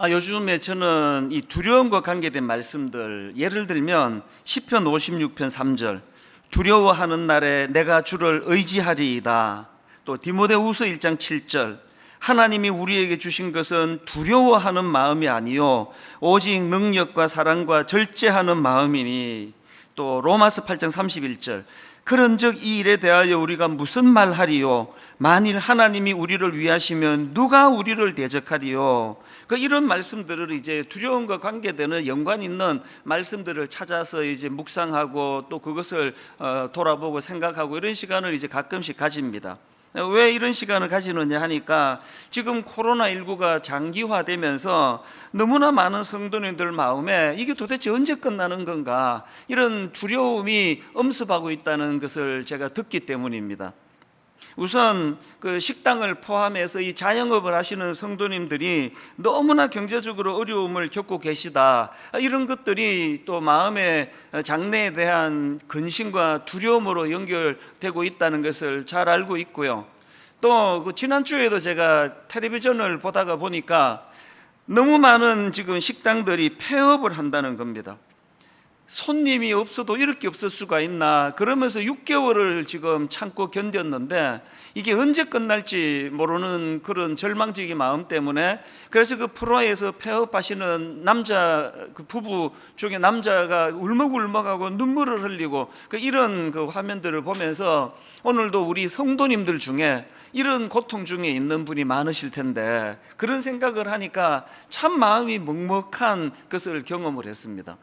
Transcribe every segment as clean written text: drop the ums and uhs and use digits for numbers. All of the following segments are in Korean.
요즘에 저는 이 두려움과 관계된 말씀들, 예를 들면 시편 56편 3절, 두려워하는 날에 내가 주를 의지하리이다. 또 디모데후서 1장 7절, 하나님이 우리에게 주신 것은 두려워하는 마음이 아니요 오직 능력과 사랑과 절제하는 마음이니. 또 로마서 8장 31절, 그런즉 이 일에 대하여 우리가 무슨 말하리요? 만일 하나님이 우리를 위하시면 누가 우리를 대적하리요? 이런 말씀들을 이제 두려움과 관계되는 연관 있는 말씀들을 찾아서 이제 묵상하고 또 그것을 돌아보고 생각하고 이런 시간을 이제 가끔씩 가집니다. 왜 이런 시간을 가지느냐 하니까 지금 코로나19가 장기화되면서 너무나 많은 성도님들 마음에 이게 도대체 언제 끝나는 건가, 이런 두려움이 엄습하고 있다는 것을 제가 듣기 때문입니다. 우선 그 식당을 포함해서 이 자영업을 하시는 성도님들이 너무나 경제적으로 어려움을 겪고 계시다, 이런 것들이 또 마음의 장래에 대한 근심과 두려움으로 연결되고 있다는 것을 잘 알고 있고요. 또 지난주에도 제가 텔레비전을 보다가 보니까 너무 많은 지금 식당들이 폐업을 한다는 겁니다. 손님이 없어도 이렇게 없을 수가 있나, 그러면서 6개월을 지금 참고 견뎠는데 이게 언제 끝날지 모르는 그런 절망적인 마음 때문에, 그래서 그 프로에서 폐업하시는 남자, 그 부부 중에 남자가 울먹울먹하고 눈물을 흘리고 이런 화면들을 보면서 오늘도 우리 성도님들 중에 이런 고통 중에 있는 분이 많으실 텐데, 그런 생각을 하니까 참 마음이 먹먹한 것을 경험을 했습니다.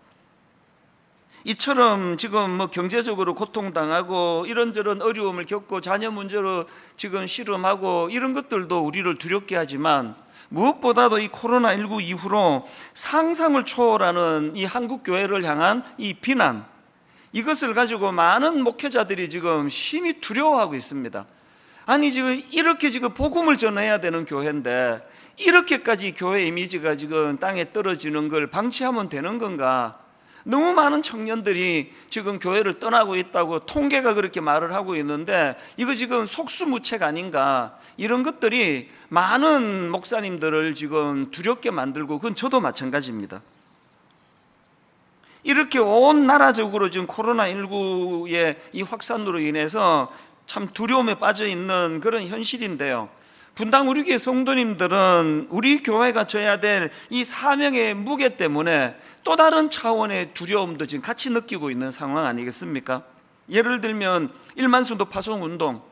이처럼 지금 경제적으로 고통당하고 이런저런 어려움을 겪고 자녀 문제로 지금 씨름하고 이런 것들도 우리를 두렵게 하지만, 무엇보다도 이 코로나19 이후로 상상을 초월하는 이 한국 교회를 향한 이 비난, 이것을 가지고 많은 목회자들이 지금 심히 두려워하고 있습니다. 아니 지금 이렇게 지금 복음을 전해야 되는 교회인데 이렇게까지 교회 이미지가 지금 땅에 떨어지는 걸 방치하면 되는 건가? 너무 많은 청년들이 지금 교회를 떠나고 있다고 통계가 그렇게 말을 하고 있는데 이거 지금 속수무책 아닌가, 이런 것들이 많은 목사님들을 지금 두렵게 만들고, 그건 저도 마찬가지입니다. 이렇게 온 나라적으로 지금 코로나19의 이 확산으로 인해서 참 두려움에 빠져 있는 그런 현실인데요, 분당 우리 교회 성도님들은 우리 교회가 져야 될 이 사명의 무게 때문에 또 다른 차원의 두려움도 지금 같이 느끼고 있는 상황 아니겠습니까? 예를 들면 1만 성도 파송 운동,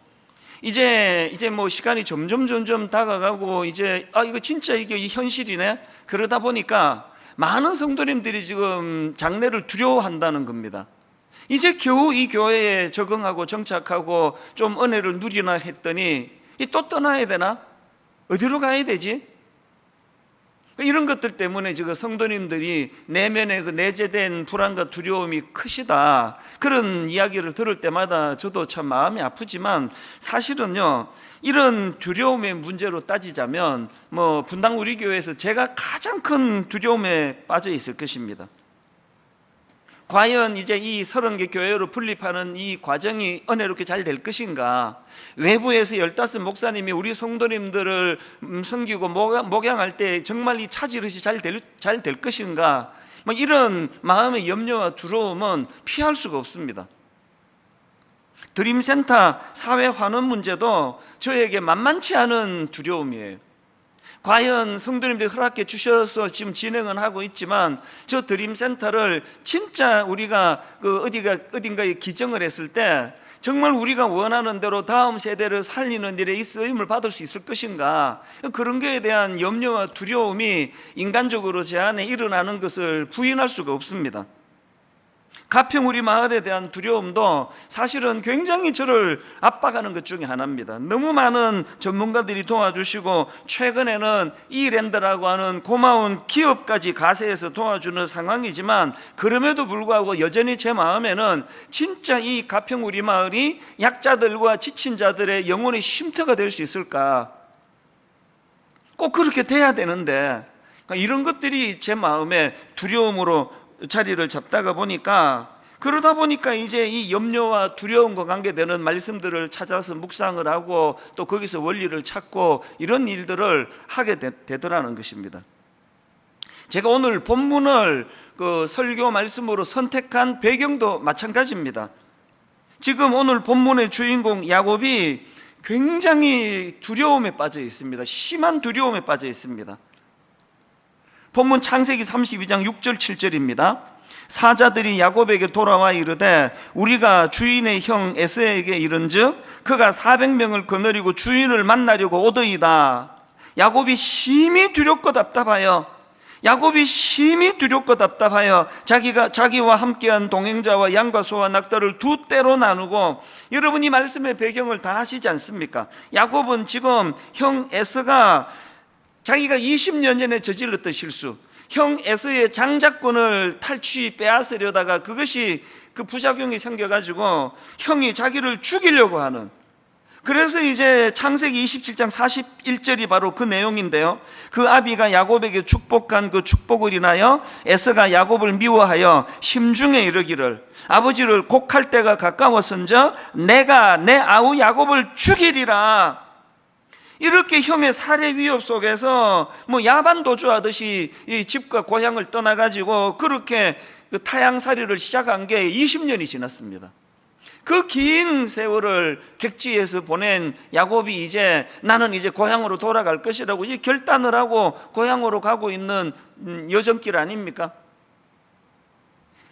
이제 시간이 점점 다가가고 이제 이거 진짜 이게 현실이네, 그러다 보니까 많은 성도님들이 지금 장래를 두려워한다는 겁니다. 이제 겨우 이 교회에 적응하고 정착하고 좀 은혜를 누리나 했더니 또 떠나야 되나? 어디로 가야 되지? 이런 것들 때문에 지금 성도님들이 내면에 내재된 불안과 두려움이 크시다, 그런 이야기를 들을 때마다 저도 참 마음이 아프지만, 사실은요 이런 두려움의 문제로 따지자면 분당 우리 교회에서 제가 가장 큰 두려움에 빠져 있을 것입니다. 과연 이제 이 30개 교회로 분립하는 이 과정이 은혜롭게 잘 될 것인가? 외부에서 15 목사님이 우리 성도님들을 섬기고 목양할 때 정말 이 차질없이 잘 될 것인가? 이런 마음의 염려와 두려움은 피할 수가 없습니다. 드림센터 사회 환원 문제도 저에게 만만치 않은 두려움이에요. 과연 성도님들이 허락해 주셔서 지금 진행은 하고 있지만, 저 드림센터를 진짜 우리가 어딘가에 기증을 했을 때 정말 우리가 원하는 대로 다음 세대를 살리는 일에 이 쓰임을 받을 수 있을 것인가, 그런 것에 대한 염려와 두려움이 인간적으로 제 안에 일어나는 것을 부인할 수가 없습니다. 가평 우리 마을에 대한 두려움도 사실은 굉장히 저를 압박하는 것 중에 하나입니다. 너무 많은 전문가들이 도와주시고 최근에는 이랜드라고 하는 고마운 기업까지 가세해서 도와주는 상황이지만, 그럼에도 불구하고 여전히 제 마음에는 진짜 이 가평 우리 마을이 약자들과 지친 자들의 영혼의 쉼터가 될 수 있을까? 꼭 그렇게 돼야 되는데 이런 것들이 제 마음에 두려움으로 자리를 잡다가 보니까, 그러다 보니까 이제 이 염려와 두려움과 관계되는 말씀들을 찾아서 묵상을 하고 또 거기서 원리를 찾고 이런 일들을 하게 되더라는 것입니다. 제가 오늘 본문을 그 설교 말씀으로 선택한 배경도 마찬가지입니다. 지금 오늘 본문의 주인공 야곱이 굉장히 두려움에 빠져 있습니다. 심한 두려움에 빠져 있습니다. 본문 창세기 32장 6절 7절입니다. 사자들이 야곱에게 돌아와 이르되 우리가 주인의 형 에서에게 이른즉 그가 400명을 거느리고 주인을 만나려고 오더이다. 야곱이 심히 두렵고 답답하여 자기와 함께한 동행자와 양과 소와 낙타를 두 떼로 나누고, 여러분 이 말씀의 배경을 다 아시지 않습니까? 야곱은 지금 형 에서가 자기가 20년 전에 저질렀던 실수, 형 에서의 장자권을 빼앗으려다가 그것이 그 부작용이 생겨가지고 형이 자기를 죽이려고 하는, 그래서 이제 창세기 27장 41절이 바로 그 내용인데요. 그 아비가 야곱에게 축복한 그 축복을 인하여 에서가 야곱을 미워하여 심중에 이르기를 아버지를 곡할 때가 가까웠은즉 내가 내 아우 야곱을 죽이리라. 이렇게 형의 살해 위협 속에서 야반 도주하듯이 이 집과 고향을 떠나가지고 그렇게 그 타향살이를 시작한 게 20년이 지났습니다. 그 긴 세월을 객지에서 보낸 야곱이 나는 이제 고향으로 돌아갈 것이라고 이제 결단을 하고 고향으로 가고 있는 여정길 아닙니까?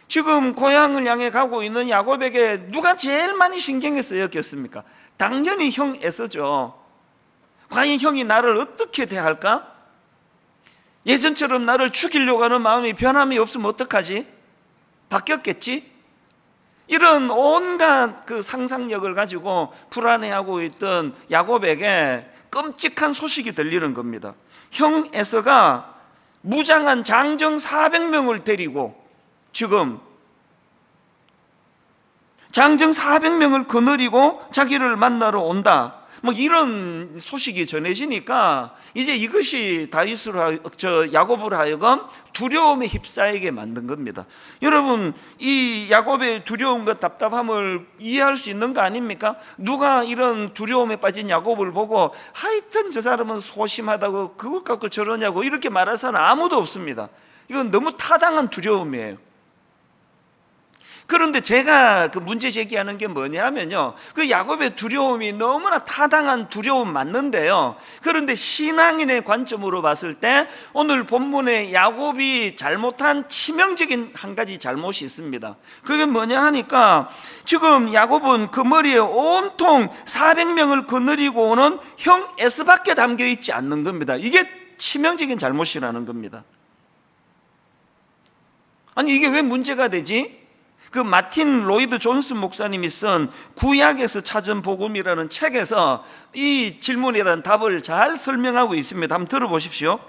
지금 고향을 향해 가고 있는 야곱에게 누가 제일 많이 신경을 쓰였겠습니까? 당연히 형 에서죠. 과연 형이 나를 어떻게 대할까? 예전처럼 나를 죽이려고 하는 마음이 변함이 없으면 어떡하지? 바뀌었겠지? 이런 온갖 그 상상력을 가지고 불안해하고 있던 야곱에게 끔찍한 소식이 들리는 겁니다. 형 에서가 무장한 장정 400명을 데리고 지금 장정 400명을 거느리고 자기를 만나러 온다. 이런 소식이 전해지니까 이제 이것이 야곱을 하여금 두려움에 휩싸이게 만든 겁니다. 여러분, 이 야곱의 두려움과 답답함을 이해할 수 있는 거 아닙니까? 누가 이런 두려움에 빠진 야곱을 보고 하여튼 저 사람은 소심하다고 그것 갖고 저러냐고 이렇게 말할 사람은 아무도 없습니다. 이건 너무 타당한 두려움이에요. 그런데 제가 그 문제 제기하는 게 뭐냐면요, 그 야곱의 두려움이 너무나 타당한 두려움 맞는데요, 그런데 신앙인의 관점으로 봤을 때 오늘 본문에 야곱이 잘못한 치명적인 한 가지 잘못이 있습니다. 그게 뭐냐 하니까 지금 야곱은 그 머리에 온통 400명을 거느리고 오는 형 에서밖에 담겨 있지 않는 겁니다. 이게 치명적인 잘못이라는 겁니다. 아니 이게 왜 문제가 되지? 그 마틴 로이드 존슨 목사님이 쓴 구약에서 찾은 복음이라는 책에서 이 질문에 대한 답을 잘 설명하고 있습니다. 한번 들어보십시오.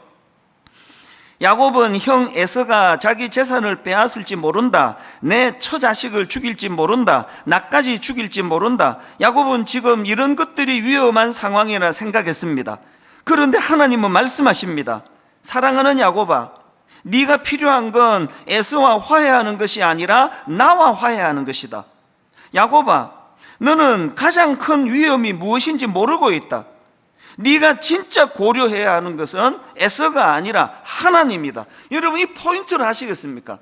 야곱은 형 에서가 자기 재산을 빼앗을지 모른다. 내 처자식을 죽일지 모른다. 나까지 죽일지 모른다. 야곱은 지금 이런 것들이 위험한 상황이라 생각했습니다. 그런데 하나님은 말씀하십니다. 사랑하는 야곱아, 네가 필요한 건 에서와 화해하는 것이 아니라 나와 화해하는 것이다. 야곱아, 너는 가장 큰 위험이 무엇인지 모르고 있다. 네가 진짜 고려해야 하는 것은 에서가 아니라 하나님이다. 여러분 이 포인트를 아시겠습니까?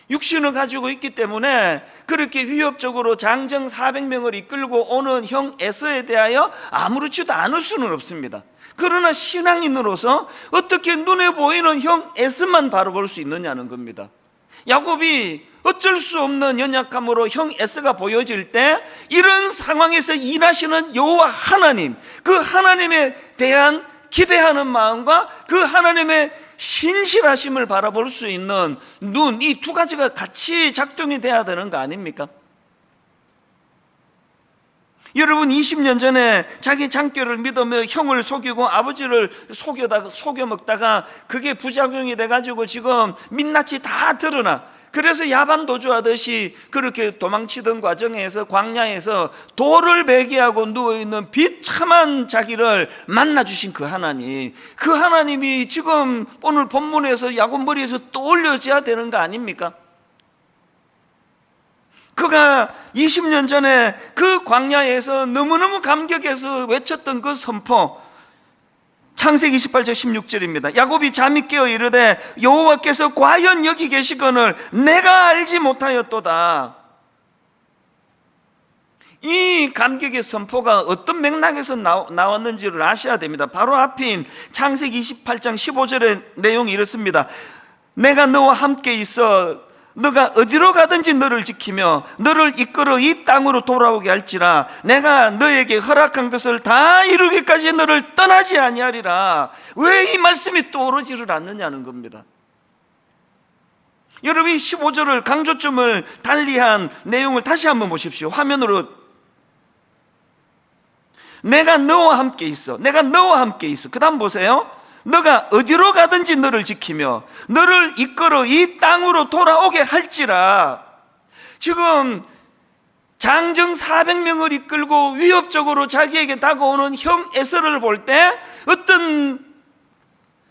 육신을 가지고 있기 때문에 그렇게 위협적으로 장정 400명을 이끌고 오는 형 에서에 대하여 아무렇지도 않을 수는 없습니다. 그러나 신앙인으로서 어떻게 눈에 보이는 형 에서만 바라볼 수 있느냐는 겁니다. 야곱이 어쩔 수 없는 연약함으로 형 에서가 보여질 때 이런 상황에서 일하시는 여호와 하나님, 그 하나님에 대한 기대하는 마음과 그 하나님의 신실하심을 바라볼 수 있는 눈, 이 두 가지가 같이 작동이 돼야 되는 거 아닙니까? 여러분 20년 전에 자기 장교를 믿으며 형을 속이고 아버지를 속여 먹다가 그게 부작용이 돼가지고 지금 민낯이 다 드러나, 그래서 야반 도주하듯이 그렇게 도망치던 과정에서 광야에서 돌을 베개하고 누워있는 비참한 자기를 만나주신 그 하나님, 그 하나님이 지금 오늘 본문에서 야곱 머리에서 떠올려져야 되는 거 아닙니까? 그가 20년 전에 그 광야에서 너무너무 감격해서 외쳤던 그 선포, 창세기 28장 16절입니다. 야곱이 잠이 깨어 이르되 여호와께서 과연 여기 계시거늘 내가 알지 못하였도다. 이 감격의 선포가 어떤 맥락에서 나왔는지를 아셔야 됩니다. 바로 앞인 창세기 28장 15절의 내용이 이렇습니다. 내가 너와 함께 있어 너가 어디로 가든지 너를 지키며 너를 이끌어 이 땅으로 돌아오게 할지라 내가 너에게 허락한 것을 다 이루기까지 너를 떠나지 아니하리라. 왜 이 말씀이 떠오르지를 않느냐는 겁니다. 여러분, 이 15절을 강조점을 달리한 내용을 다시 한번 보십시오. 화면으로. 내가 너와 함께 있어. 내가 너와 함께 있어. 그 다음 보세요. 너가 어디로 가든지 너를 지키며 너를 이끌어 이 땅으로 돌아오게 할지라. 지금 장정 400명을 이끌고 위협적으로 자기에게 다가오는 형 에서를 볼 때 어떤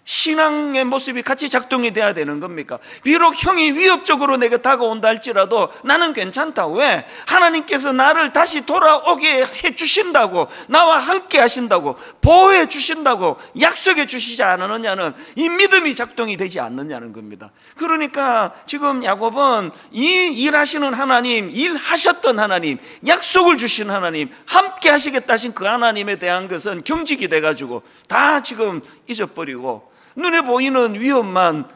신앙의 모습이 같이 작동이 돼야 되는 겁니까? 비록 형이 위협적으로 내게 다가온다 할지라도 나는 괜찮다. 왜? 하나님께서 나를 다시 돌아오게 해 주신다고, 나와 함께 하신다고, 보호해 주신다고 약속해 주시지 않느냐는 이 믿음이 작동이 되지 않느냐는 겁니다. 그러니까 지금 야곱은 이 일하시는 하나님, 일하셨던 하나님, 약속을 주신 하나님, 함께 하시겠다 하신 그 하나님에 대한 것은 경직이 돼가지고 다 지금 잊어버리고 눈에 보이는 위험만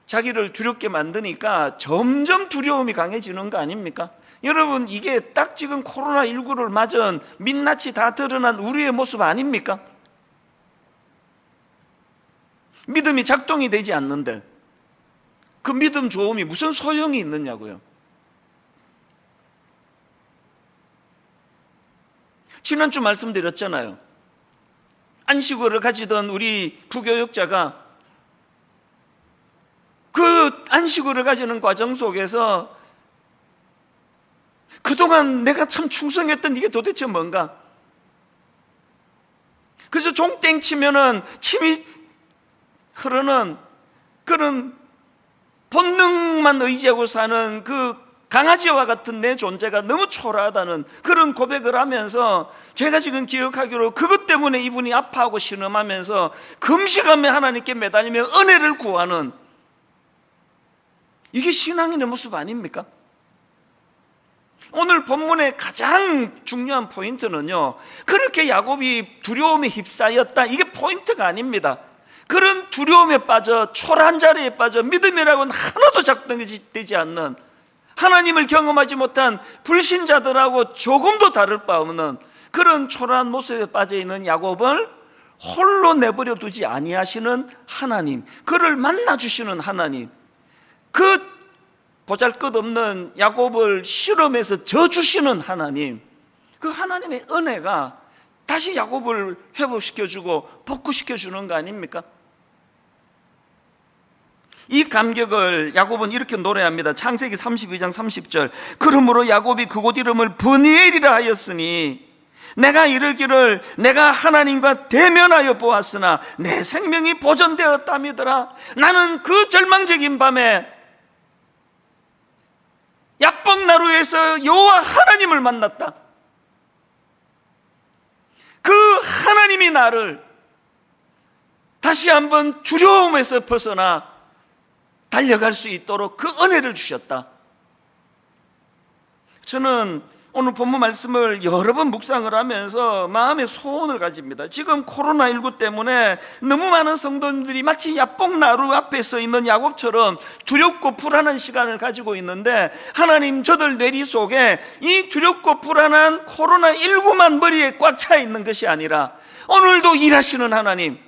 자기를 두렵게 만드니까 점점 두려움이 강해지는 거 아닙니까? 여러분, 이게 딱 지금 코로나19를 맞은 민낯이 다 드러난 우리의 모습 아닙니까? 믿음이 작동이 되지 않는데 그 믿음 좋음이 무슨 소용이 있느냐고요. 지난주 말씀드렸잖아요. 안식월을 가지던 우리 부교육자가 그 안식월을 가지는 과정 속에서 그동안 내가 참 충성했던 이게 도대체 뭔가? 그래서 종땡 치면은 침이 흐르는 그런 본능만 의지하고 사는 그 강아지와 같은 내 존재가 너무 초라하다는 그런 고백을 하면서 제가 지금 기억하기로 그것 때문에 이분이 아파하고 신음하면서 금식하며 하나님께 매달리며 은혜를 구하는, 이게 신앙인의 모습 아닙니까? 오늘 본문의 가장 중요한 포인트는요, 그렇게 야곱이 두려움에 휩싸였다, 이게 포인트가 아닙니다. 그런 두려움에 빠져 초라한 자리에 빠져 믿음이라고는 하나도 작동되지 않는, 하나님을 경험하지 못한 불신자들하고 조금도 다를 바 없는 그런 초라한 모습에 빠져있는 야곱을 홀로 내버려 두지 아니하시는 하나님, 그를 만나주시는 하나님, 그 보잘것없는 야곱을 실험해서 져주시는 하나님, 그 하나님의 은혜가 다시 야곱을 회복시켜주고 복구시켜주는 거 아닙니까? 이 감격을 야곱은 이렇게 노래합니다. 창세기 32장 30절. 그러므로 야곱이 그곳 이름을 브니엘이라 하였으니 내가 이르기를 내가 하나님과 대면하여 보았으나 내 생명이 보존되었다미더라. 나는 그 절망적인 밤에 야복나루에서 여호와 하나님을 만났다. 그 하나님이 나를 다시 한번 두려움에서 벗어나 달려갈 수 있도록 그 은혜를 주셨다. 저는 오늘 본문 말씀을 여러 번 묵상을 하면서 마음의 소원을 가집니다. 지금 코로나19 때문에 너무 많은 성도님들이 마치 야복나루 앞에 서 있는 야곱처럼 두렵고 불안한 시간을 가지고 있는데, 하나님 저들 뇌리 속에 이 두렵고 불안한 코로나19만 머리에 꽉 차 있는 것이 아니라 오늘도 일하시는 하나님,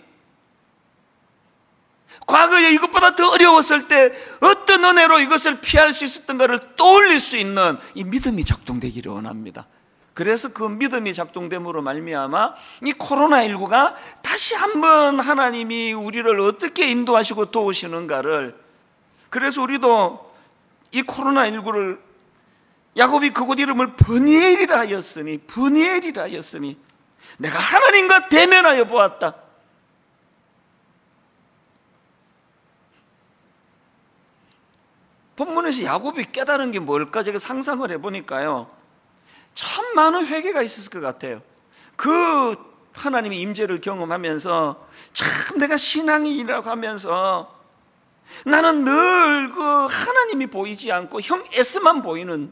과거에 이것보다 더 어려웠을 때 어떤 은혜로 이것을 피할 수 있었던가를 떠올릴 수 있는 이 믿음이 작동되기를 원합니다. 그래서 그 믿음이 작동됨으로 말미암아 이 코로나19가 다시 한번 하나님이 우리를 어떻게 인도하시고 도우시는가를, 그래서 우리도 이 코로나19를 야곱이 그곳 이름을 브니엘이라 하였으니, 브니엘이라 하였으니 내가 하나님과 대면하여 보았다. 본문에서 야곱이 깨달은 게 뭘까 제가 상상을 해보니까요, 참 많은 회개가 있었을 것 같아요. 그 하나님의 임재를 경험하면서 참 내가 신앙인이라고 하면서 나는 늘 그 하나님이 보이지 않고 형 S만 보이는,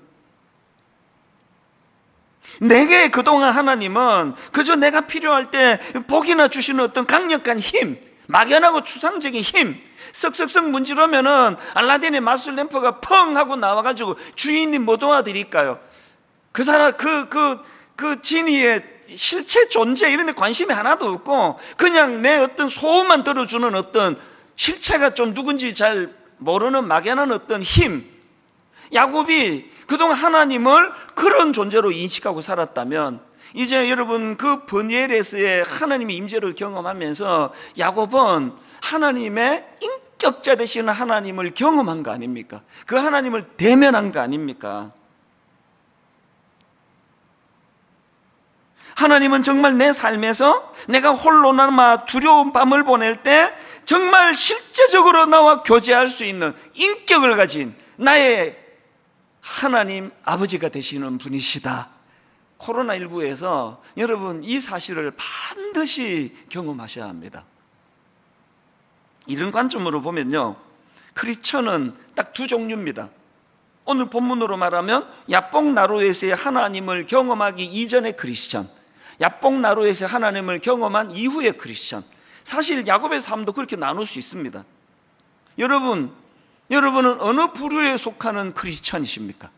내게 그동안 하나님은 그저 내가 필요할 때 복이나 주시는 어떤 강력한 힘, 막연하고 추상적인 힘, 썩썩썩 문지르면은 알라딘의 마술 램프가 펑 하고 나와가지고 주인님 뭐 도와드릴까요? 그 사람 그 지니의 실체 존재 이런 데 관심이 하나도 없고 그냥 내 어떤 소음만 들어주는 어떤 실체가 좀 누군지 잘 모르는 막연한 어떤 힘. 야곱이 그동안 하나님을 그런 존재로 인식하고 살았다면 이제 여러분 그 브니엘에서의 하나님의 임재를 경험하면서 야곱은 하나님의 인격자 되시는 하나님을 경험한 거 아닙니까? 그 하나님을 대면한 거 아닙니까? 하나님은 정말 내 삶에서 내가 홀로 남아 두려운 밤을 보낼 때 정말 실제적으로 나와 교제할 수 있는 인격을 가진 나의 하나님 아버지가 되시는 분이시다. 코로나19에서 여러분 이 사실을 반드시 경험하셔야 합니다. 이런 관점으로 보면요, 크리스천은 딱 두 종류입니다. 오늘 본문으로 말하면 야복나루에서의 하나님을 경험하기 이전의 크리스천, 야복나루에서 하나님을 경험한 이후의 크리스천. 사실 야곱의 삶도 그렇게 나눌 수 있습니다. 여러분은 어느 부류에 속하는 크리스천이십니까?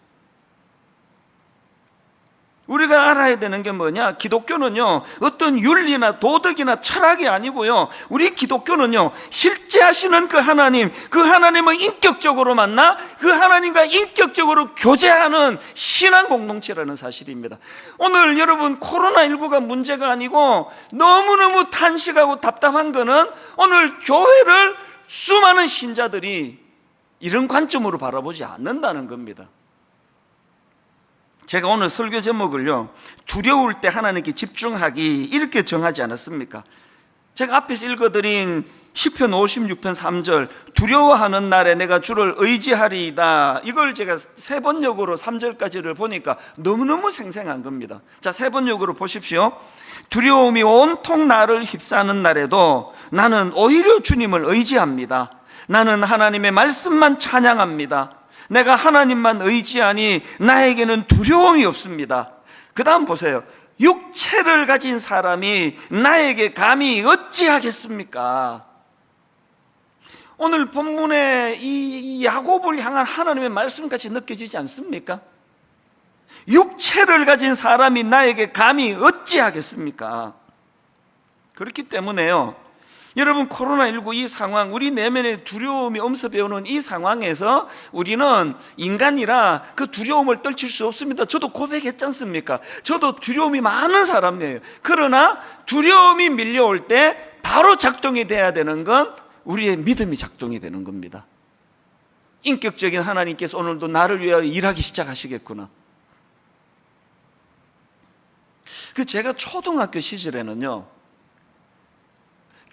우리가 알아야 되는 게 뭐냐? 기독교는요 어떤 윤리나 도덕이나 철학이 아니고요, 우리 기독교는요 실제 하시는 그 하나님을 인격적으로 만나 그 하나님과 인격적으로 교제하는 신앙 공동체라는 사실입니다. 오늘 여러분 코로나19가 문제가 아니고 너무너무 탄식하고 답답한 거는 오늘 교회를 수많은 신자들이 이런 관점으로 바라보지 않는다는 겁니다. 제가 오늘 설교 제목을요, 두려울 때 하나님께 집중하기, 이렇게 정하지 않았습니까? 제가 앞에서 읽어드린 시편 56편 3절, 두려워하는 날에 내가 주를 의지하리이다, 이걸 제가 세 번역으로 3절까지를 보니까 너무너무 생생한 겁니다. 자, 세 번역으로 보십시오. 두려움이 온통 나를 휩싸는 날에도 나는 오히려 주님을 의지합니다. 나는 하나님의 말씀만 찬양합니다. 내가 하나님만 의지하니 나에게는 두려움이 없습니다. 그 다음 보세요. 육체를 가진 사람이 나에게 감히 어찌하겠습니까? 오늘 본문에 이 야곱을 향한 하나님의 말씀같이 느껴지지 않습니까? 육체를 가진 사람이 나에게 감히 어찌하겠습니까? 그렇기 때문에요, 여러분 코로나19 이 상황, 우리 내면의 두려움이 엄습해오는 이 상황에서 우리는 인간이라 그 두려움을 떨칠 수 없습니다. 저도 고백했지 않습니까? 저도 두려움이 많은 사람이에요. 그러나 두려움이 밀려올 때 바로 작동이 돼야 되는 건 우리의 믿음이 작동이 되는 겁니다. 인격적인 하나님께서 오늘도 나를 위하여 일하기 시작하시겠구나. 제가 초등학교 시절에는요,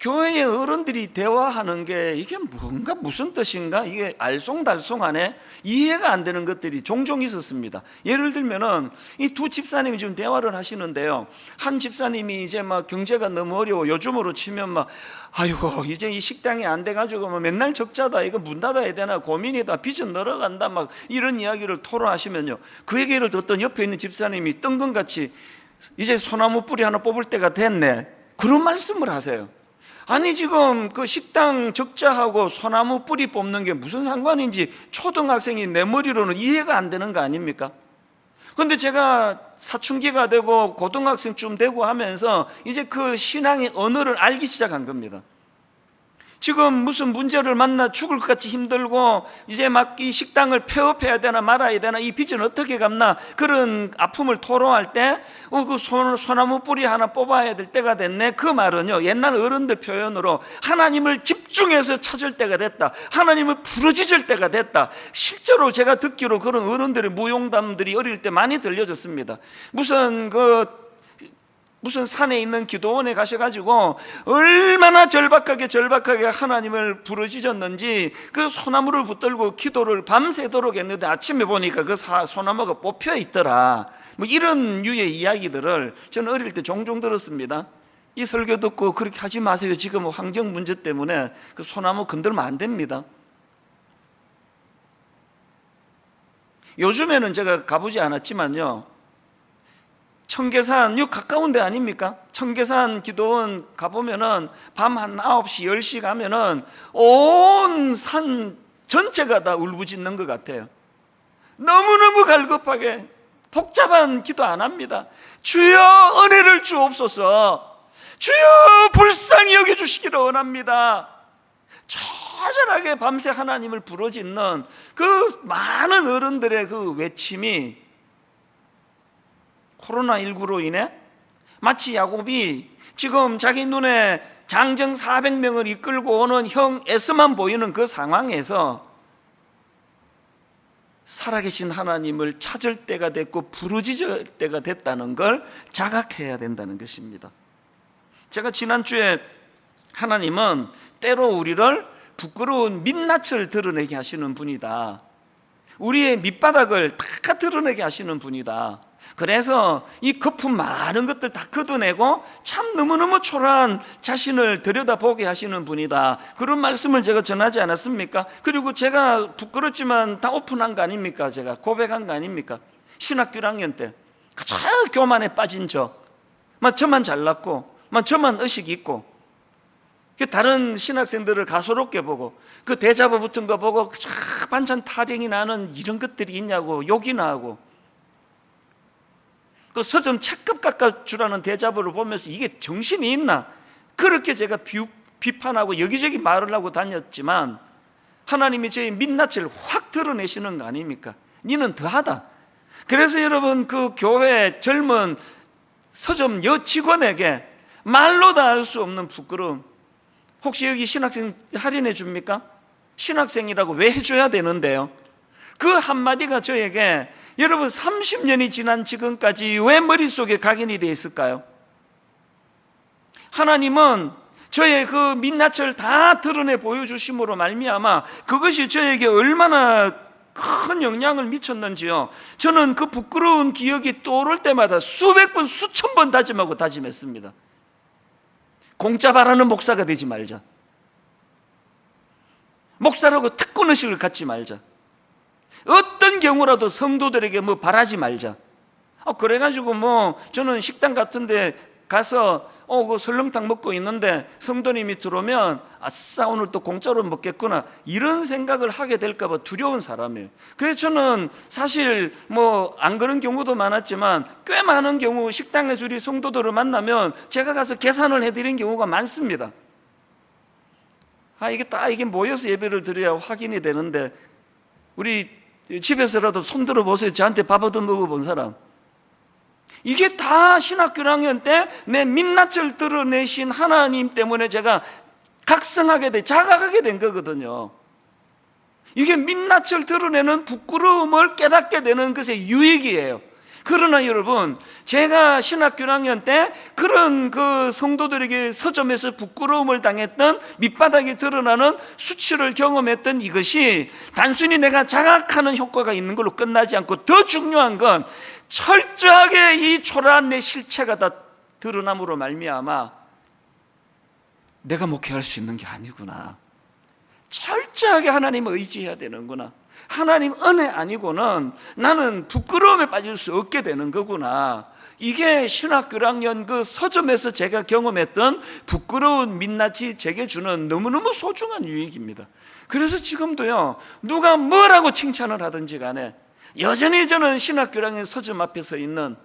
교회의 어른들이 대화하는 게 이게 뭔가 무슨 뜻인가, 이게 알쏭달쏭하네, 이해가 안 되는 것들이 종종 있었습니다. 예를 들면은 이 두 집사님이 지금 대화를 하시는데요, 한 집사님이 이제 막 경제가 너무 어려워, 요즘으로 치면 막 아이고 이제 이 식당이 안 돼가지고 뭐 맨날 적자다, 이거 문 닫아야 되나 고민이다, 빚은 늘어간다, 막 이런 이야기를 토로하시면요, 그 얘기를 듣던 옆에 있는 집사님이 뜬금같이 이제 소나무 뿌리 하나 뽑을 때가 됐네, 그런 말씀을 하세요. 아니 지금 그 식당 적자하고 소나무 뿌리 뽑는 게 무슨 상관인지 초등학생이 내 머리로는 이해가 안 되는 거 아닙니까? 그런데 제가 사춘기가 되고 고등학생쯤 되고 하면서 이제 그 신앙의 언어를 알기 시작한 겁니다. 지금 무슨 문제를 만나 죽을 것 같이 힘들고 이제 막 이 식당을 폐업해야 되나 말아야 되나, 이 빚은 어떻게 갚나, 그런 아픔을 토로할 때 그 소나무 뿌리 하나 뽑아야 될 때가 됐네, 그 말은요 옛날 어른들 표현으로 하나님을 집중해서 찾을 때가 됐다, 하나님을 부르짖을 때가 됐다. 실제로 제가 듣기로 그런 어른들의 무용담들이 어릴 때 많이 들려졌습니다. 무슨 산에 있는 기도원에 가셔가지고 얼마나 절박하게 하나님을 부르짖었는지 그 소나무를 붙들고 기도를 밤새도록 했는데 아침에 보니까 그 소나무가 뽑혀 있더라, 뭐 이런 유의 이야기들을 저는 어릴 때 종종 들었습니다. 이 설교 듣고 그렇게 하지 마세요. 지금 환경 문제 때문에 그 소나무 건들면 안 됩니다. 요즘에는 제가 가보지 않았지만요, 청계산, 요 가까운 데 아닙니까? 청계산 기도원 가보면은 밤 한 9시, 10시 가면은 온 산 전체가 다 울부짖는 것 같아요. 너무너무 갈급하게 복잡한 기도 안 합니다. 주여 은혜를 주옵소서, 주여 불쌍히 여겨주시기를 원합니다. 처절하게 밤새 하나님을 부르짖는 그 많은 어른들의 그 외침이 코로나19로 인해 마치 야곱이 지금 자기 눈에 장정 400명을 이끌고 오는 형 에서만 보이는 그 상황에서 살아계신 하나님을 찾을 때가 됐고 부르짖을 때가 됐다는 걸 자각해야 된다는 것입니다. 제가 지난주에 하나님은 때로 우리를 부끄러운 민낯을 드러내게 하시는 분이다, 우리의 밑바닥을 다 드러내게 하시는 분이다. 그래서 이 거품 많은 것들 다 걷어내고 참 너무너무 초라한 자신을 들여다보게 하시는 분이다, 그런 말씀을 제가 전하지 않았습니까? 그리고 제가 부끄럽지만 다 오픈한 거 아닙니까? 제가 고백한 거 아닙니까? 신학교 1학년 때 가장 교만에 빠진 저만 잘났고 저만 의식이 있고, 다른 신학생들을 가소롭게 보고 그 대자보 붙은 거 보고 반찬 타령이 나는 이런 것들이 있냐고 욕이나 하고, 그 서점 책값 깎아주라는 대자보를 보면서 이게 정신이 있나, 그렇게 제가 비판하고 여기저기 말을 하고 다녔지만 하나님이 저의 민낯을 확 드러내시는 거 아닙니까? 니는 더하다. 그래서 여러분, 그 교회 젊은 서점 여직원에게 말로 다 할 수 없는 부끄러움, 혹시 여기 신학생 할인해 줍니까? 신학생이라고 왜 해줘야 되는데요? 그 한마디가 저에게 여러분 30년이 지난 지금까지 왜 머릿속에 각인이 되어 있을까요? 하나님은 저의 그 민낯을 다 드러내 보여주심으로 말미암아 그것이 저에게 얼마나 큰 영향을 미쳤는지요, 저는 그 부끄러운 기억이 떠오를 때마다 수백 번 수천 번 다짐하고 다짐했습니다. 공짜 바라는 목사가 되지 말자, 목사라고 특권의식을 갖지 말자, 어떤 경우라도 성도들에게 뭐 바라지 말자. 그래가지고 저는 식당 같은데 가서 그 설렁탕 먹고 있는데 성도님이 들어오면 아싸 오늘 또 공짜로 먹겠구나, 이런 생각을 하게 될까 봐 두려운 사람이에요. 그래서 저는 사실 안 그런 경우도 많았지만 꽤 많은 경우 식당에서 우리 성도들을 만나면 제가 가서 계산을 해드린 경우가 많습니다. 이게 모여서 예배를 드려야 확인이 되는데, 우리 집에서라도 손들어 보세요. 저한테 밥 얻어 먹어본 사람. 이게 다 신학교 1학년 때 내 민낯을 드러내신 하나님 때문에 제가 각성하게 자각하게 된 거거든요. 이게 민낯을 드러내는 부끄러움을 깨닫게 되는 것의 유익이에요. 그러나 여러분, 제가 신학교 1학년 때 그런 그 성도들에게 서점에서 부끄러움을 당했던, 밑바닥이 드러나는 수치를 경험했던 이것이 단순히 내가 자각하는 효과가 있는 걸로 끝나지 않고, 더 중요한 건 철저하게 이 초라한 내 실체가 다 드러남으로 말미암아 내가 목회할 수 있는 게 아니구나, 철저하게 하나님을 의지해야 되는구나, 하나님 은혜 아니고는 나는 부끄러움에 빠질 수 없게 되는 거구나, 이게 신학교 1학년 그 서점에서 제가 경험했던 부끄러운 민낯이 제게 주는 너무너무 소중한 유익입니다. 그래서 지금도요, 누가 뭐라고 칭찬을 하든지 간에 여전히 저는 신학교 1학년 서점 앞에 서 있는,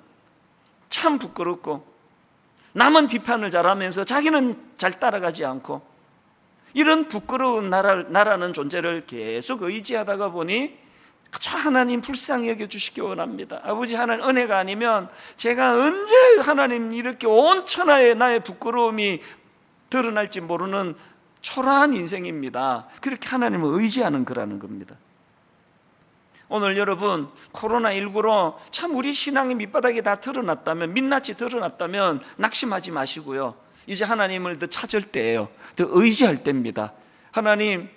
참 부끄럽고 남은 비판을 잘하면서 자기는 잘 따라가지 않고, 이런 부끄러운 나라는 존재를 계속 의지하다가 보니 그저 하나님 불쌍히 여겨주시기 원합니다. 아버지 하나님 은혜가 아니면 제가 언제 하나님 이렇게 온 천하에 나의 부끄러움이 드러날지 모르는 초라한 인생입니다. 그렇게 하나님을 의지하는 거라는 겁니다. 오늘 여러분, 코로나19로 참 우리 신앙의 밑바닥이 다 드러났다면, 민낯이 드러났다면 낙심하지 마시고요, 이제 하나님을 더 찾을 때예요. 더 의지할 때입니다. 하나님,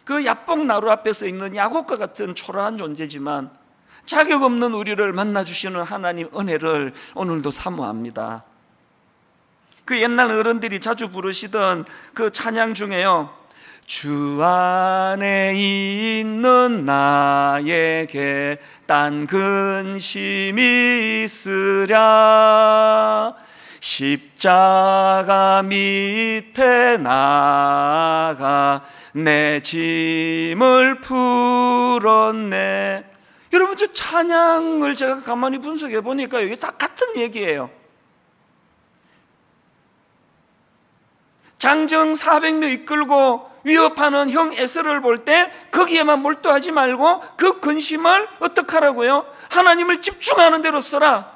그 야뽕 나루 앞에 서 있는 야곱과 같은 초라한 존재지만 자격 없는 우리를 만나주시는 하나님 은혜를 오늘도 사모합니다. 그 옛날 어른들이 자주 부르시던 그 찬양 중에요, 주 안에 있는 나에게 딴 근심이 있으랴 십자가 밑에 나가 내 짐을 풀었네. 여러분, 저 찬양을 제가 가만히 분석해 보니까 이게 다 같은 얘기예요. 장정 400명 이끌고 위협하는 형 에서를 볼 때 거기에만 몰두하지 말고 그 근심을 어떻게 하라고요? 하나님을 집중하는 대로 써라.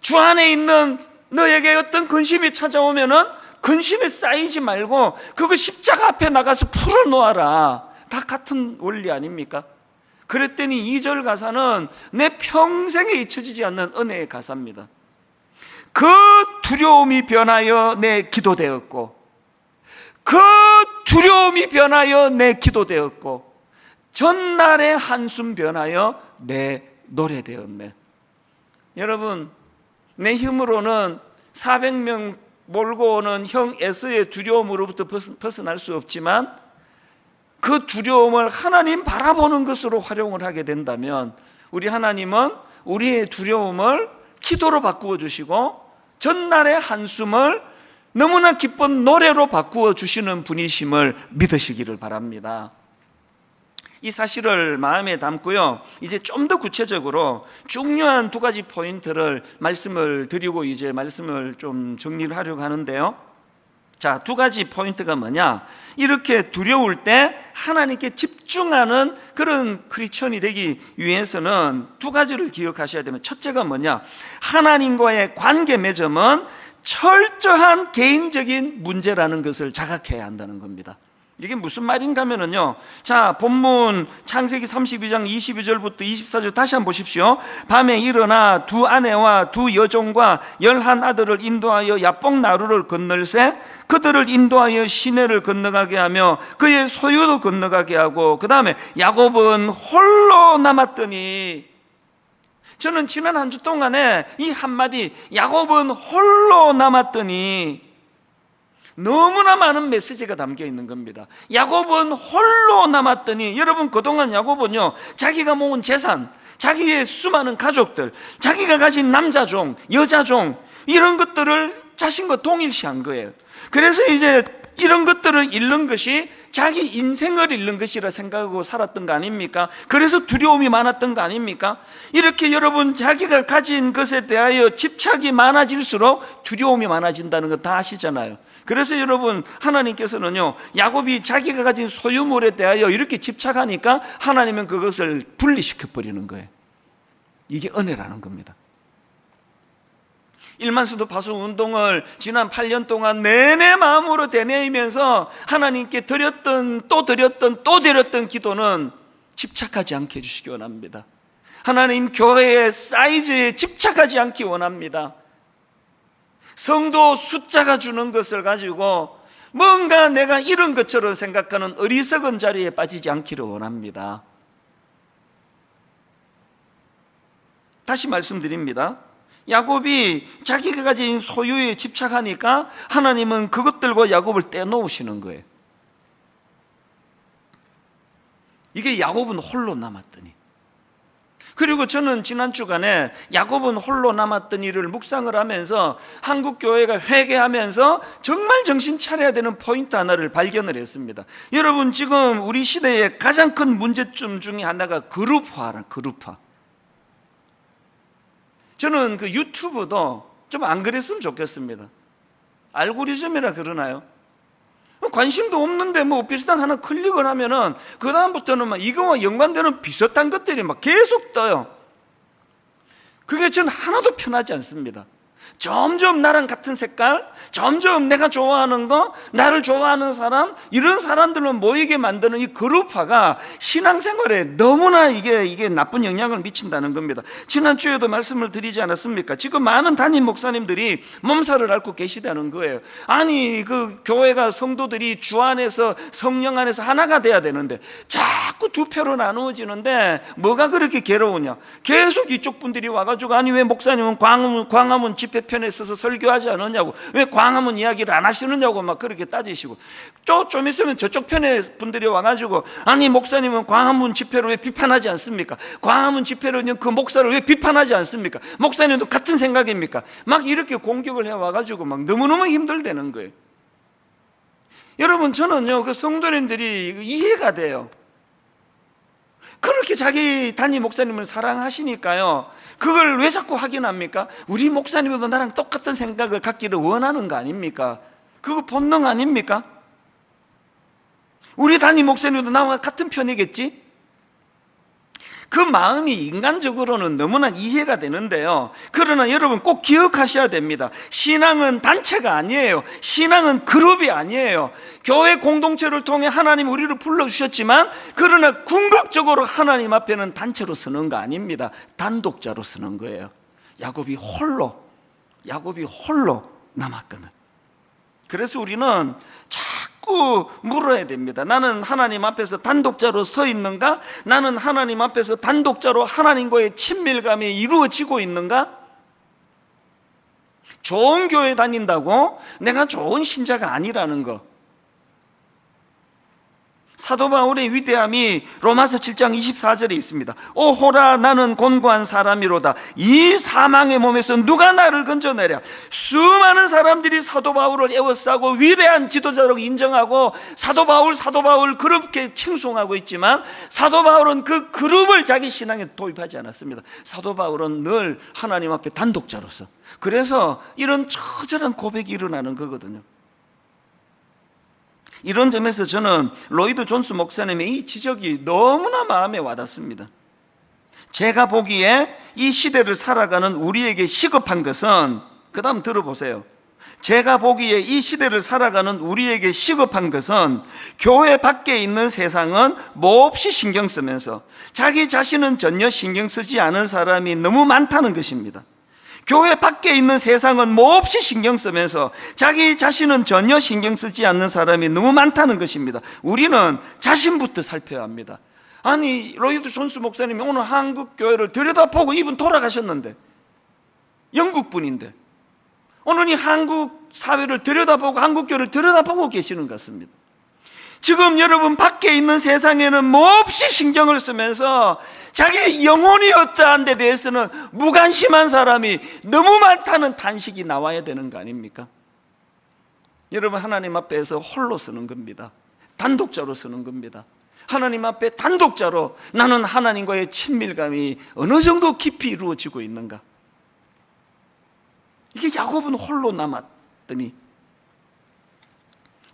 주 안에 있는 너에게 어떤 근심이 찾아오면은 근심에 쌓이지 말고 그거 십자가 앞에 나가서 풀어놓아라. 다 같은 원리 아닙니까? 그랬더니 2절 가사는 내 평생에 잊혀지지 않는 은혜의 가사입니다. 그 두려움이 변하여 내 기도되었고, 그 두려움이 변하여 내 기도되었고, 전날의 한숨 변하여 내 노래되었네. 여러분, 내 힘으로는 400명 몰고 오는 형 에서의 두려움으로부터 벗어날 수 없지만 그 두려움을 하나님 바라보는 것으로 활용을 하게 된다면 우리 하나님은 우리의 두려움을 기도로 바꾸어 주시고 전날의 한숨을 너무나 기쁜 노래로 바꾸어 주시는 분이심을 믿으시기를 바랍니다. 이 사실을 마음에 담고요, 이제 좀 더 구체적으로 중요한 2가지 포인트를 말씀을 드리고 이제 말씀을 좀 정리를 하려고 하는데요. 자, 2가지 포인트가 뭐냐? 이렇게 두려울 때 하나님께 집중하는 그런 크리스천이 되기 위해서는 2가지를 기억하셔야 되면, 첫째가 뭐냐? 하나님과의 관계 맺음은 철저한 개인적인 문제라는 것을 자각해야 한다는 겁니다. 이게 무슨 말인가 하면요, 자, 본문 창세기 32장 22절부터 24절 다시 한번 보십시오. 밤에 일어나 2 아내와 2 여종과 11 아들을 인도하여 야복 나루를 건널세 그들을 인도하여 시내를 건너가게 하며 그의 소유도 건너가게 하고, 그 다음에 야곱은 홀로 남았더니, 저는 지난 한 주 동안에 이 한마디 야곱은 홀로 남았더니 너무나 많은 메시지가 담겨 있는 겁니다. 야곱은 홀로 남았더니, 여러분, 그동안 야곱은요, 자기가 모은 재산, 자기의 수많은 가족들, 자기가 가진 남자종, 여자종, 이런 것들을 자신과 동일시한 거예요. 그래서 이제 이런 것들을 잃는 것이 자기 인생을 잃는 것이라 생각하고 살았던 거 아닙니까? 그래서 두려움이 많았던 거 아닙니까? 이렇게 여러분, 자기가 가진 것에 대하여 집착이 많아질수록 두려움이 많아진다는 거 다 아시잖아요. 그래서 여러분, 하나님께서는요, 야곱이 자기가 가진 소유물에 대하여 이렇게 집착하니까 하나님은 그것을 분리시켜 버리는 거예요. 이게 은혜라는 겁니다. 일만수도 파수 운동을 지난 8년 동안 내내 마음으로 되뇌이면서 하나님께 드렸던 기도는 집착하지 않게 해주시기 원합니다. 하나님, 교회의 사이즈에 집착하지 않기 원합니다. 성도 숫자가 주는 것을 가지고 뭔가 내가 이런 것처럼 생각하는 어리석은 자리에 빠지지 않기를 원합니다. 다시 말씀드립니다. 야곱이 자기가 가진 소유에 집착하니까 하나님은 그것들과 야곱을 떼놓으시는 거예요. 이게 야곱은 홀로 남았더니. 그리고 저는 지난 주간에 야곱은 홀로 남았더니를 묵상을 하면서 한국 교회가 회개하면서 정말 정신 차려야 되는 포인트 하나를 발견을 했습니다. 여러분, 지금 우리 시대의 가장 큰 문제점 중에 하나가 그룹화라, 그룹화. 저는 그 유튜브도 좀 안 그랬으면 좋겠습니다. 알고리즘이라 그러나요? 관심도 없는데 뭐 비슷한 하나 클릭을 하면은 그 다음부터는 막 이거와 연관되는 비슷한 것들이 막 계속 떠요. 그게 저는 하나도 편하지 않습니다. 점점 나랑 같은 색깔, 점점 내가 좋아하는 거, 나를 좋아하는 사람, 이런 사람들만 모이게 만드는 이 그룹화가 신앙생활에 너무나 이게 나쁜 영향을 미친다는 겁니다. 지난주에도 말씀을 드리지 않았습니까? 지금 많은 담임 목사님들이 몸살을 앓고 계시다는 거예요. 아니, 그 교회가 성도들이 주 안에서 성령 안에서 하나가 돼야 되는데 자꾸 두 표로 나누어지는데 뭐가 그렇게 괴로우냐? 계속 이쪽 분들이 와가지고, 아니 왜 목사님은 광화문 집회 시대편에 서서 설교하지 않았냐고, 왜 광화문 이야기를 안 하시느냐고 막 그렇게 따지시고, 좀 있으면 저쪽 편에 분들이 와가지고, 아니 목사님은 광화문 집회를 왜 비판하지 않습니까? 광화문 집회를 그 목사를 왜 비판하지 않습니까? 목사님도 같은 생각입니까? 막 이렇게 공격을 해와가지고 막 너무너무 힘들다는 거예요. 여러분, 저는요 그 성도님들이 이해가 돼요. 그렇게 자기 담임 목사님을 사랑하시니까요, 그걸 왜 자꾸 확인합니까? 우리 목사님도 나랑 똑같은 생각을 갖기를 원하는 거 아닙니까? 그거 본능 아닙니까? 우리 담임 목사님도 나와 같은 편이겠지? 그 마음이 인간적으로는 너무나 이해가 되는데요, 그러나 여러분 꼭 기억하셔야 됩니다. 신앙은 단체가 아니에요. 신앙은 그룹이 아니에요. 교회 공동체를 통해 하나님 우리를 불러주셨지만, 그러나 궁극적으로 하나님 앞에는 단체로 서는 거 아닙니다. 단독자로 서는 거예요. 야곱이 홀로 남았거든. 그래서 우리는 자꾸 물어야 됩니다. 나는 하나님 앞에서 단독자로 서 있는가? 나는 하나님 앞에서 단독자로 하나님과의 친밀감이 이루어지고 있는가? 좋은 교회 다닌다고 내가 좋은 신자가 아니라는 거. 사도 바울의 위대함이 로마서 7장 24절에 있습니다. 오호라, 나는 곤고한 사람이로다. 이 사망의 몸에서 누가 나를 건져내랴. 수많은 사람들이 사도 바울을 에워싸고 위대한 지도자로 인정하고 사도 바울 그렇게 칭송하고 있지만, 사도 바울은 그 그룹을 자기 신앙에 도입하지 않았습니다. 사도 바울은 늘 하나님 앞에 단독자로서, 그래서 이런 처절한 고백이 일어나는 거거든요. 이런 점에서 저는 로이드 존스 목사님의 이 지적이 너무나 마음에 와닿습니다. 제가 보기에 이 시대를 살아가는 우리에게 시급한 것은, 그 다음 들어보세요. 제가 보기에 이 시대를 살아가는 우리에게 시급한 것은, 교회 밖에 있는 세상은 몹시 신경 쓰면서 자기 자신은 전혀 신경 쓰지 않은 사람이 너무 많다는 것입니다. 교회 밖에 있는 세상은 몹시 신경 쓰면서 자기 자신은 전혀 신경 쓰지 않는 사람이 너무 많다는 것입니다. 우리는 자신부터 살펴야 합니다. 아니, 로이드 존스 목사님이 오늘 한국 교회를 들여다보고 이분 돌아가셨는데, 영국 분인데 오늘 이 한국 사회를 들여다보고 한국 교회를 들여다보고 계시는 것 같습니다. 지금 여러분 밖에 있는 세상에는 몹시 신경을 쓰면서 자기 영혼이 어떠한 데 대해서는 무관심한 사람이 너무 많다는 탄식이 나와야 되는 거 아닙니까? 여러분, 하나님 앞에서 홀로 서는 겁니다. 단독자로 서는 겁니다. 하나님 앞에 단독자로 나는 하나님과의 친밀감이 어느 정도 깊이 이루어지고 있는가? 이게 야곱은 홀로 남았더니,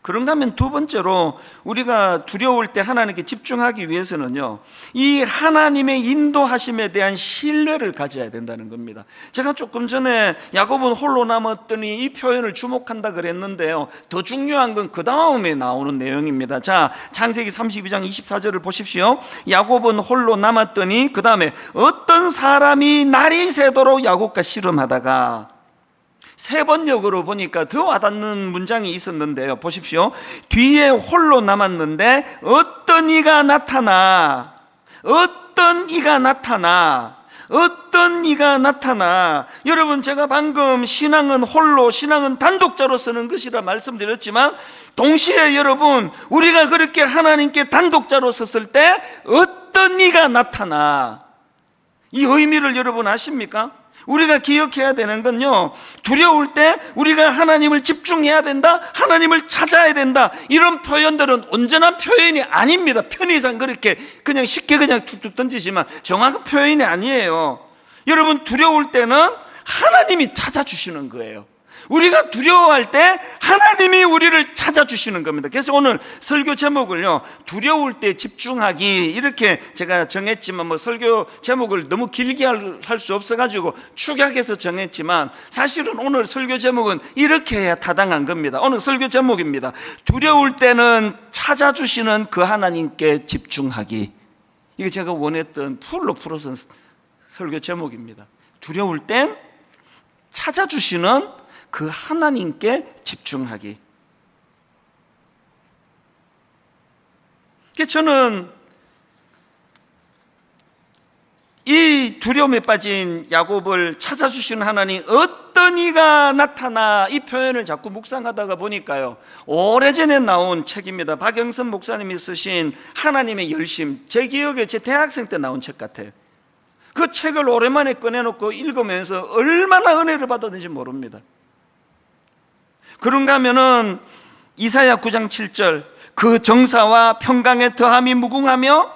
그런가 하면 두 번째로 우리가 두려울 때 하나님께 집중하기 위해서는요, 이 하나님의 인도하심에 대한 신뢰를 가져야 된다는 겁니다. 제가 조금 전에 야곱은 홀로 남았더니 이 표현을 주목한다 그랬는데요, 더 중요한 건 그 다음에 나오는 내용입니다. 자, 창세기 32장 24절을 보십시오. 야곱은 홀로 남았더니, 그 다음에 어떤 사람이 날이 새도록 야곱과 씨름하다가, 세 번역으로 보니까 더 와닿는 문장이 있었는데요, 보십시오. 뒤에 홀로 남았는데 어떤 이가 나타나. 여러분, 제가 방금 신앙은 홀로, 신앙은 단독자로 서는 것이라 말씀드렸지만, 동시에 여러분, 우리가 그렇게 하나님께 단독자로 섰을 때 어떤 이가 나타나, 이 의미를 여러분 아십니까? 우리가 기억해야 되는 건요, 두려울 때 우리가 하나님을 집중해야 된다, 하나님을 찾아야 된다, 이런 표현들은 온전한 표현이 아닙니다. 편의상 그렇게 그냥 쉽게 그냥 툭툭 던지지만 정확한 표현이 아니에요. 여러분, 두려울 때는 하나님이 찾아주시는 거예요. 우리가 두려워할 때 하나님이 우리를 찾아주시는 겁니다. 그래서 오늘 설교 제목을요, 두려울 때 집중하기, 이렇게 제가 정했지만, 뭐 설교 제목을 너무 길게 할 수 없어가지고 축약해서 정했지만, 사실은 오늘 설교 제목은 이렇게 해야 타당한 겁니다. 오늘 설교 제목입니다. 두려울 때는 찾아주시는 그 하나님께 집중하기. 이게 제가 원했던 풀로 풀어서 설교 제목입니다. 두려울 땐 찾아주시는 그 하나님께 집중하기. 저는 이 두려움에 빠진 야곱을 찾아주시는 하나님, 어떤 이가 나타나, 이 표현을 자꾸 묵상하다가 보니까요, 오래전에 나온 책입니다. 박영선 목사님이 쓰신 하나님의 열심, 제 기억에 제 대학생 때 나온 책 같아요. 그 책을 오랜만에 꺼내놓고 읽으면서 얼마나 은혜를 받았는지 모릅니다. 그런가 하면은 이사야 9장 7절, 그 정사와 평강의 더함이 무궁하며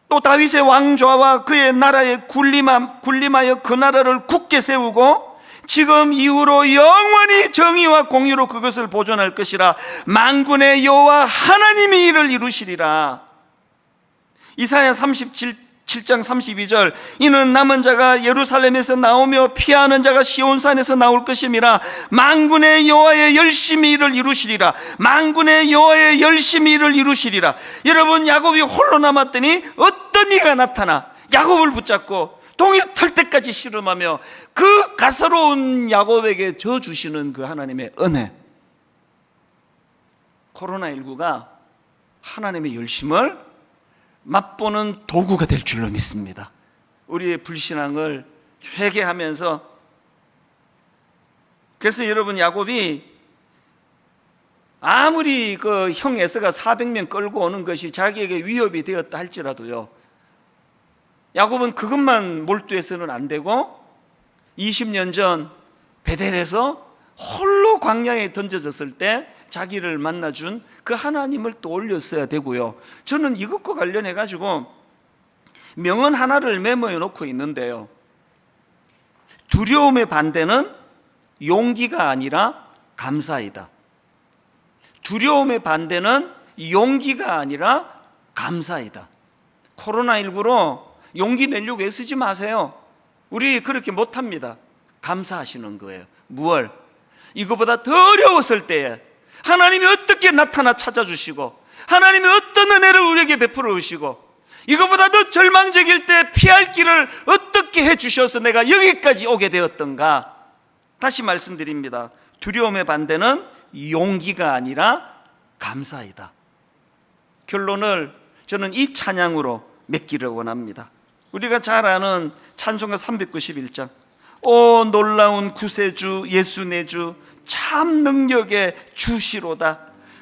또 다윗의 왕좌와 그의 나라에 군림하여 그 나라를 굳게 세우고 지금 이후로 영원히 정의와 공의로 그것을 보존할 것이라. 만군의 여호와 하나님이 이를 이루시리라. 이사야 37장 32절, 이는 남은 자가 예루살렘에서 나오며 피하는 자가 시온산에서 나올 것임이라. 만군의 여호와의 열심히 이를 이루시리라. 만군의 여호와의 열심히 이를 이루시리라. 여러분, 야곱이 홀로 남았더니 어떤 이가 나타나 야곱을 붙잡고 동이 털 때까지 씨름하며 그 가소로운 야곱에게 져 주시는 그 하나님의 은혜. 코로나19가 하나님의 열심을 맛보는 도구가 될 줄로 믿습니다. 우리의 불신앙을 회개하면서, 그래서 여러분, 야곱이 아무리 그 형 에서가 400명 끌고 오는 것이 자기에게 위협이 되었다 할지라도요, 야곱은 그것만 몰두해서는 안 되고 20년 전 베델에서 홀로 광야에 던져졌을 때 자기를 만나준 그 하나님을 또 올렸어야 되고요. 저는 이것과 관련해 가지고 명언 하나를 메모해 놓고 있는데요, 두려움의 반대는 용기가 아니라 감사이다. 두려움의 반대는 용기가 아니라 감사이다. 코로나19로 용기 내려고 애쓰지 마세요. 우리 그렇게 못합니다. 감사하시는 거예요. 무얼? 이거보다 더 어려웠을 때에 하나님이 어떻게 나타나 찾아주시고 하나님이 어떤 은혜를 우리에게 베풀어 주시고 이거보다 더 절망적일 때 피할 길을 어떻게 해주셔서 내가 여기까지 오게 되었던가. 다시 말씀드립니다. 두려움의 반대는 용기가 아니라 감사이다. 결론을 저는 이 찬양으로 맺기를 원합니다. 우리가 잘 아는 찬송가 391장, 오 놀라운 구세주 예수 내 주 참 능력의 주시로다.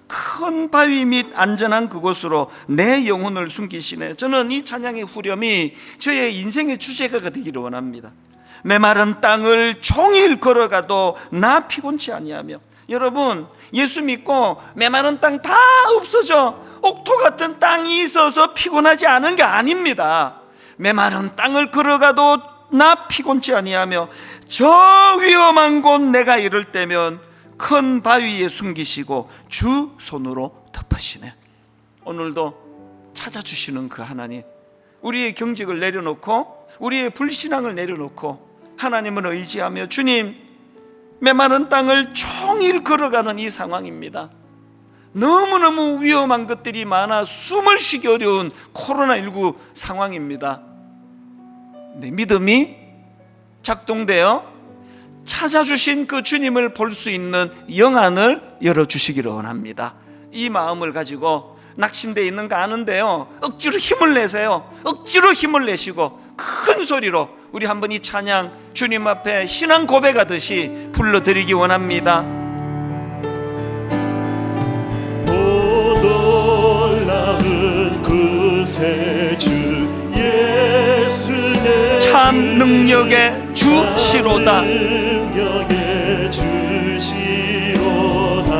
큰 바위 및 안전한 그곳으로 내 영혼을 숨기시네. 저는 이 찬양의 후렴이 저의 인생의 주제가 되기를 원합니다. 메마른 땅을 종일 걸어가도 나 피곤치 아니하며. 여러분, 예수 믿고 메마른 땅 다 없어져 옥토 같은 땅이 있어서 피곤하지 않은 게 아닙니다. 메마른 땅을 걸어가도 나 피곤치 아니하며 저 위험한 곳 내가 이를 때면 큰 바위에 숨기시고 주 손으로 덮으시네. 오늘도 찾아주시는 그 하나님, 우리의 경직을 내려놓고 우리의 불신앙을 내려놓고 하나님을 의지하며, 주님, 메마른 땅을 종일 걸어가는 이 상황입니다. 너무너무 위험한 것들이 많아 숨을 쉬기 어려운 코로나19 상황입니다. 내 믿음이 작동되어 찾아주신 그 주님을 볼 수 있는 영안을 열어주시기를 원합니다. 이 마음을 가지고 낙심되어 있는 거 아는데요, 억지로 힘을 내세요. 억지로 힘을 내시고 큰 소리로 우리 한번 이 찬양 주님 앞에 신앙 고백하듯이 불러드리기 원합니다. 놀라운 구세주 예수 내 참 능력의 주시로다. 능력의 주시로다.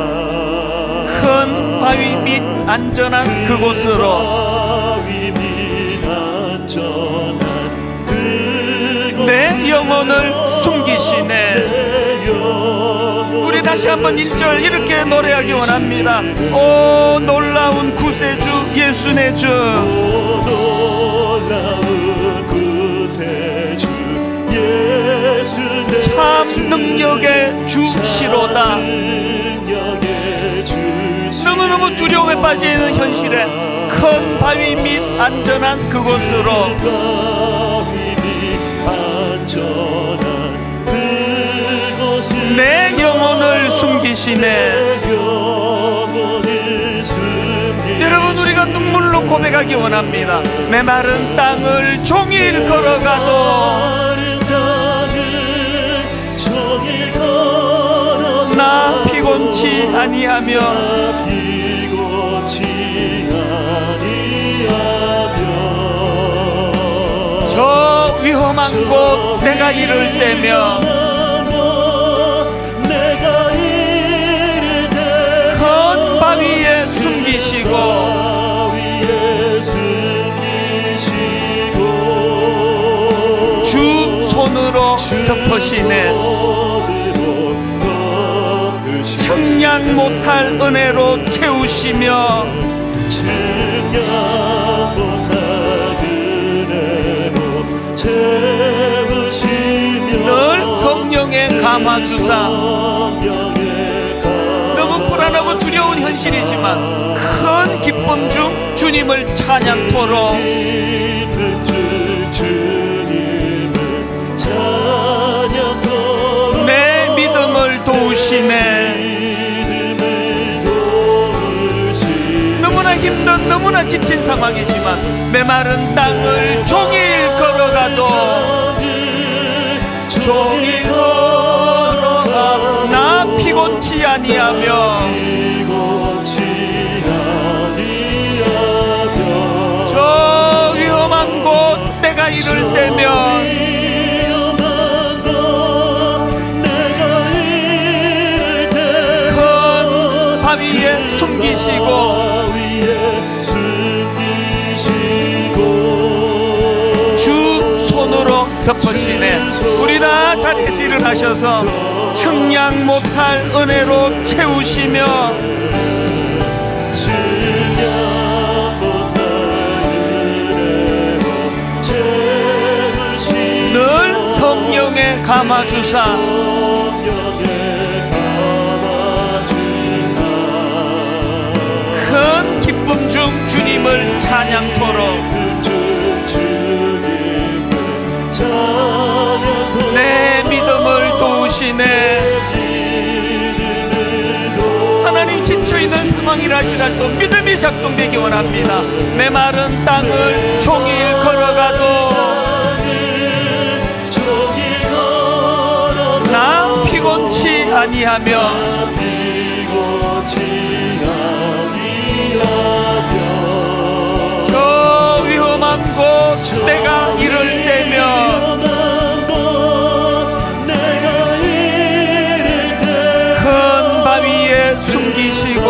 큰 바위 및 안전한 그곳으로 바위 및 안전한 그곳으로 내 영혼을 숨기시네. 내 영혼을 우리 다시 한번 1절 이렇게 노래하기 원합니다. 오 놀라운 구세주 예수 내 주, 놀라운 구세주 예수 내 참 주, 능력의 주시로다. 능력의 주시로다. 너무너무 두려움에 빠져있는 현실에 큰 바위 및 안전한 그곳으로 바위 및 안전한 그곳으로 내 영혼을 숨기시네. 여러분, 우리가 눈물로 고백하기 원합니다. 메마른 땅을 종일 걸어가도 메마른 땅을 종일 피곤치 아니하며 피곤치 아니하며 저 위험한 곳 내가 이를 때며 내가 이를 때며 큰 바위에 숨기시고 바위에 숨기시고 주 손으로 덮으시네 측량 못할 은혜로 채우시며 측량 못할 은혜로 채우시며 늘 성령의 감화주사 너무 불안하고 두려운 현실이지만 큰 기쁨 중 주님을 찬양토록 내 믿음을 도우시네. 너무나 힘든 너무나 지친 상황이지만 메마른 땅을 종일 걸어가도 종일 걸어가 나 피곤치 아니하며 저 위험한 곳 내가 이를 때면 큰 바위에 숨기시고 주 손으로 덮으시네. 우리 다 자리에서 일어나셔서 측량 못할 은혜로 채우시며 늘 성령의 감화주사 큰 기쁨 중 주님을 찬양토록 내 믿음을 도우시네. 하나님 지쳐있는 상황이라 할지라도 믿음이 작동되기 원합니다. 메마른 땅을 종일 걸어가도 나 피곤치 아니하며 저 위험한 곳 내가 이를 때며 큰 바위에 숨기시고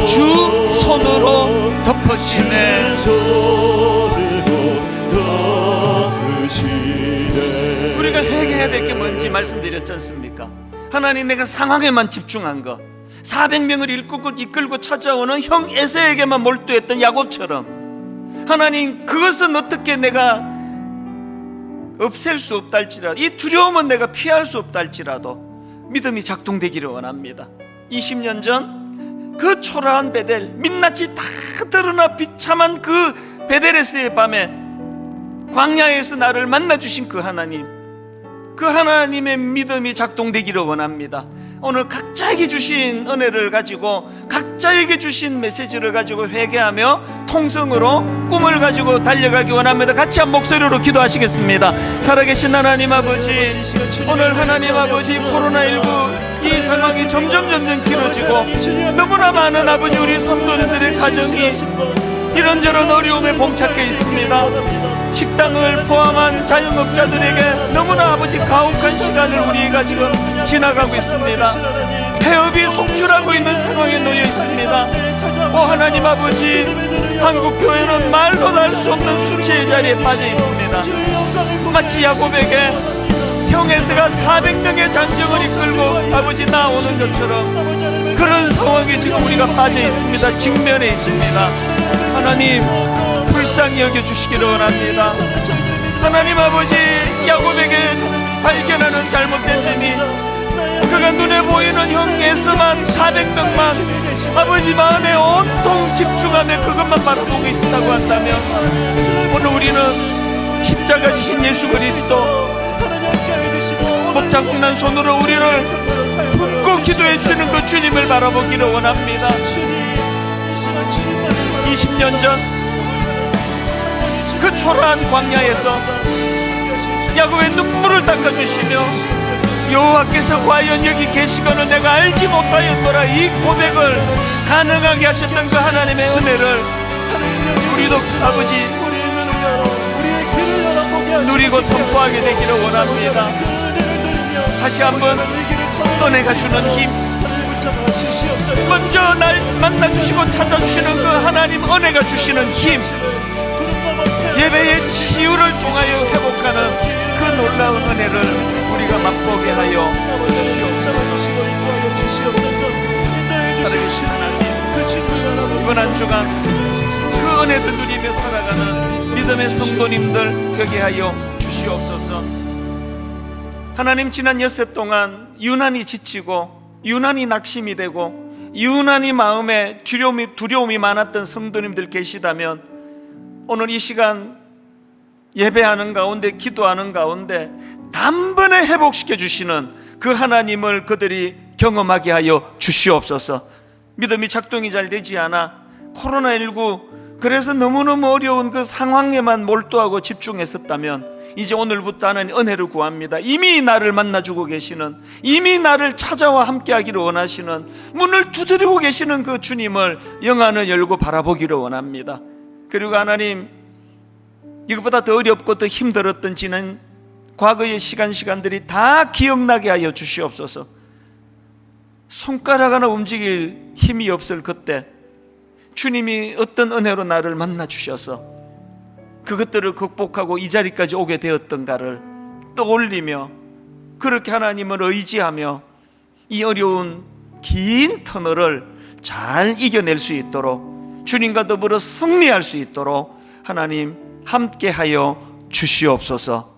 주 손으로 덮으시네. 우리가 회개해야 될 게 뭔지 말씀드렸지 않습니까? 하나님, 내가 상황에만 집중한 거, 400명을 이끌고 찾아오는 형 에서에게만 몰두했던 야곱처럼 하나님, 그것은 어떻게 내가 없앨 수 없다 할지라도, 이 두려움은 내가 피할 수 없다 할지라도 믿음이 작동되기를 원합니다. 20년 전 그 초라한 베델, 민낯이 다 드러나 비참한 그 베델에서의 밤에 광야에서 나를 만나주신 그 하나님, 그 하나님의 믿음이 작동되기를 원합니다. 오늘 각자에게 주신 은혜를 가지고, 각자에게 주신 메시지를 가지고 회개하며 통성으로 꿈을 가지고 달려가기 원합니다. 같이 한 목소리로 기도하시겠습니다. 살아계신 하나님 아버지, 오늘 하나님 아버지, 코로나19 이 상황이 점점 길어지고 너무나 많은 아버지 우리 성도들의 가정이 이런저런 어려움에 봉착해 있습니다. 식당을 포함한 자영업자들에게 너무나 아버지 가혹한 시간을 우리가 지금 지나가고 있습니다. 폐업이 속출하고 있는 상황에 놓여 있습니다. 오 하나님 아버지, 한국교회는 말로 할 수 없는 수치의 자리에 빠져 있습니다. 마치 야곱에게 형에서가 400명의 장정을 이끌고 아버지 나오는 것처럼 그런 상황에 지금 우리가 빠져 있습니다. 직면해 있습니다. 하나님, 불쌍히 여겨주시기를 원합니다. 하나님 아버지, 야곱에게 발견하는 잘못된 점이 그가 눈에 보이는 형 에서만 400명만 아버지 마음에 온통 집중하며 그것만 바라보고 있었다고 한다면, 오늘 우리는 십자가 지신 예수 그리스도, 목자국난 손으로 우리를 품고 기도해 주시는 그 주님을 바라보기를 원합니다. 20년 전 그 초라한 광야에서 야곱의 눈물을 닦아주시며 여호와께서 과연 여기 계시거늘 내가 알지 못하였노라, 이 고백을 가능하게 하셨던 그 하나님의 은혜를 우리도 아버지 누리고 선포하게 되기를 원합니다. 다시 한번 은혜가 주는 힘, 먼저 날 만나주시고 찾아주시는 그 하나님 은혜가 주시는 힘, 예배의 치유를 통하여 회복하는 그 놀라운 은혜를 우리가 맛보게 하여 주시옵소서. 하나님, 이번 한 주간 그 은혜를 누리며 살아가는 믿음의 성도님들 되게 하여 주시옵소서. 하나님, 지난 엿새 동안 유난히 지치고 유난히 낙심이 되고 유난히 마음에 두려움이 많았던 성도님들 계시다면 오늘 이 시간 예배하는 가운데, 기도하는 가운데 단번에 회복시켜 주시는 그 하나님을 그들이 경험하게 하여 주시옵소서. 믿음이 작동이 잘 되지 않아 코로나19 그래서 너무너무 어려운 그 상황에만 몰두하고 집중했었다면 이제 오늘부터 하나님 은혜를 구합니다. 이미 나를 만나주고 계시는, 이미 나를 찾아와 함께하기를 원하시는, 문을 두드리고 계시는 그 주님을 영안을 열고 바라보기를 원합니다. 그리고 하나님, 이것보다 더 어렵고 더 힘들었던 지난 과거의 시간들이 다 기억나게 하여 주시옵소서. 손가락 하나 움직일 힘이 없을 그때 주님이 어떤 은혜로 나를 만나 주셔서 그것들을 극복하고 이 자리까지 오게 되었던가를 떠올리며 그렇게 하나님을 의지하며 이 어려운 긴 터널을 잘 이겨낼 수 있도록, 주님과 더불어 승리할 수 있도록 하나님 함께하여 주시옵소서.